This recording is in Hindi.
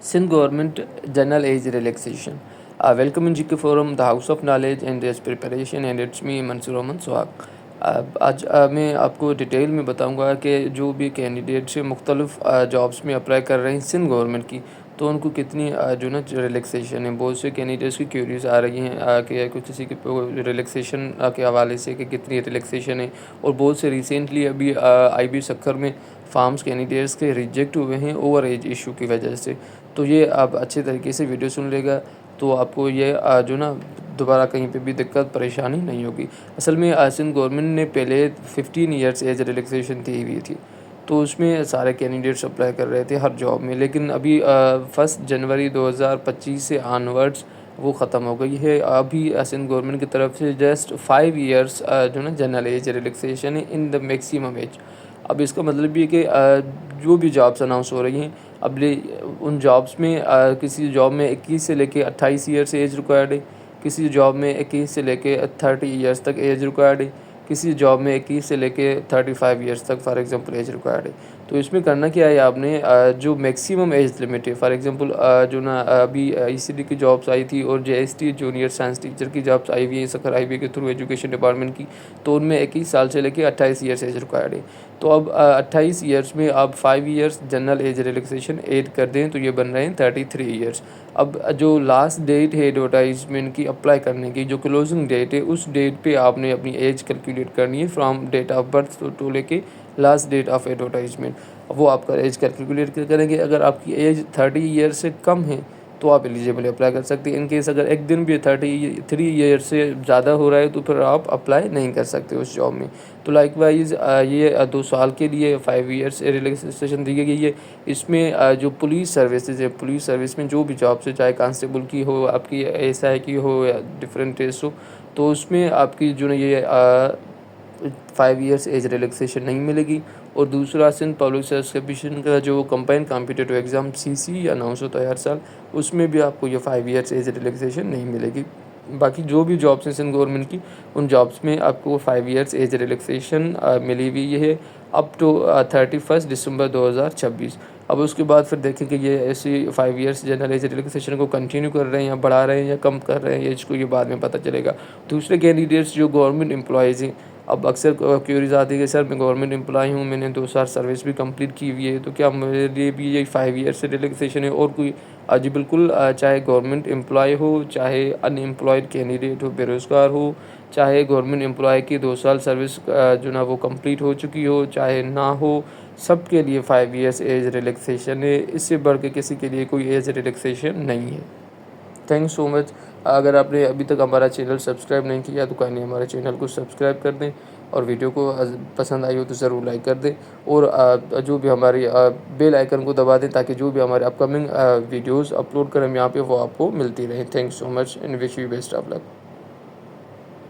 Sin Government General Age Relaxation. Welcome in GK Forum, the House of Knowledge and its preparation, and it's me Mansoor Ahmad सुहाग। आज मैं आपको डिटेल में बताऊंगा कि जो भी कैंडिडेट से मुख्तलिफ जॉब्स में अप्लाई कर रहे हैं सिंध गवर्नमेंट की, तो उनको कितनी जो ना रिलैक्सेशन है। बहुत से कैंडिडेट्स की क्यूरीज आ रही हैं कि कुछ किसी के रिलैक्सेशन के हवाले से कि कितनी रिलैक्सेशन है। और बहुत से रिसेंटली अभी IB सक्खर में फार्म्स कैंडिडेट्स के रिजेक्ट हुए हैं ओवर एज इशू की वजह से। तो ये आप अच्छे तरीके से वीडियो सुन लेगा तो आपको ये जो ना दोबारा कहीं पे भी दिक्कत परेशानी नहीं होगी। असल में सिंध गवर्नमेंट ने पहले 15 ईयर्स एज रिलैक्सेशन दी हुई थी, तो उसमें सारे कैंडिडेट्स अप्लाई कर रहे थे हर जॉब में। लेकिन अभी 1 जनवरी 2025 से ऑनवर्ड्स वो ख़त्म हो गई है। अभी सिंध गवर्नमेंट की तरफ से जस्ट 5 ईयर्स जो ना जनरल एज रिलैक्सेशन है इन द मैक्सिमम एज। अब इसका मतलब ये कि जो भी जॉब्स अनाउंस हो रही हैं अब उन जॉब्स में किसी जॉब में 21 से लेके 28 ईयर्स एज रिक्वायर्ड है, किसी जॉब में 21 से लेके 30 ईयर्स तक एज रिक्वायर्ड है, किसी जॉब में 21 से लेके 35 ईयर्स तक फॉर एग्जांपल एज रिक्वायर्ड है। तो इसमें करना क्या है आपने, जो मैक्सिमम एज लिमिट है फॉर एग्जांपल जो ना अभी ECD की जॉब्स आई थी और JST जूनियर साइंस टीचर की जॉब्स आई हुई है सक्खर IB के थ्रू एजुकेशन डिपार्टमेंट की, तो उनमें 21 साल से लेके 28 ईयर्स एज रिक्वायर्ड है। तो अब 28 ईयर्स में आप 5 years general age relaxation add कर दें तो ये बन रहे हैं 33 ईयर्स। अब जो लास्ट डेट है एडवर्टाइजमेंट की अप्लाई करने की, जो क्लोजिंग डेट है, उस डेट पे आपने अपनी एज कैलकुलेट करनी है from date of birth to लेके लास्ट डेट ऑफ एडवर्टाइजमेंट। वो आपका एज कैलकुलेट करेंगे। अगर आपकी एज 30 ईयर से कम है तो आप एलिजिबल अप्लाई कर सकते हैं। इन केस अगर एक दिन भी 33 ईयर से ज़्यादा हो रहा है तो फिर आप अप्लाई नहीं कर सकते उस जॉब में। तो लाइकवाइज ये 2 साल के लिए 5 ईयर्स रिलैक्सेशन दी गई है। इसमें जो पुलिस सर्विसेज है, पुलिस सर्विस में जो भी जॉब्स है, चाहे कांस्टेबल की हो, आपकी SI की हो या डिफरेंट टेस्ट हो, तो उसमें आपकी जो ना ये 5 ईयर्स एज रिलैक्सेशन नहीं मिलेगी। और दूसरा सिंध पब्लिक सर्विस कमीशन का जो combined competitive exam CC announce होता है हर साल, उसमें भी आपको ये 5 ईयर्स एज रिलैक्सेशन नहीं मिलेगी। बाकी जो भी जॉब्स हैं सिंध गवर्नमेंट की, उन जॉब्स में आपको 5 ईयर्स एज रिलैक्सेशन मिली हुई है अप टू 31 दिसंबर 2026। अब उसके बाद फिर देखें कि ये ऐसी 5 ईयर्स जनरल एज रिलैक्सेशन को कंटिन्यू कर रहे हैं या बढ़ा रहे हैं या कम कर रहे हैं, इसको ये बाद में पता चलेगा। दूसरे कैंडिडेट्स जो गवर्नमेंट एम्प्लॉयज़ हैं, अब अक्सर क्यूरीज आती है कि सर मैं गवर्नमेंट एम्प्लॉय हूँ, मैंने 2 साल सर्विस भी कंप्लीट की हुई है, तो क्या मेरे लिए भी यही 5 ईयर से रिलैक्सेशन है और कोई? जी बिल्कुल। चाहे गवर्नमेंट एम्प्लॉय हो, चाहे अनएम्प्लॉयड कैंडिडेट हो, बेरोज़गार हो, चाहे गवर्नमेंट एम्प्लॉय की 2 साल सर्विस जो ना वो कंप्लीट हो चुकी हो, चाहे ना हो, सबके लिए 5 ईयर्स एज रिलैक्सेशन है। इससे बढ़ के किसी के लिए कोई एज रिलैक्सेशन नहीं है। Thanks so much. अगर आपने अभी तक हमारा चैनल सब्सक्राइब नहीं किया तो काइंडली हमारे चैनल को सब्सक्राइब कर दें, और वीडियो को पसंद आई हो तो ज़रूर लाइक कर दें, और जो भी हमारी बेल आइकन को दबा दें ताकि जो भी हमारे अपकमिंग वीडियोस अपलोड करें हम यहाँ पे वो आपको मिलती रहे। Thanks so much and wish you best of luck.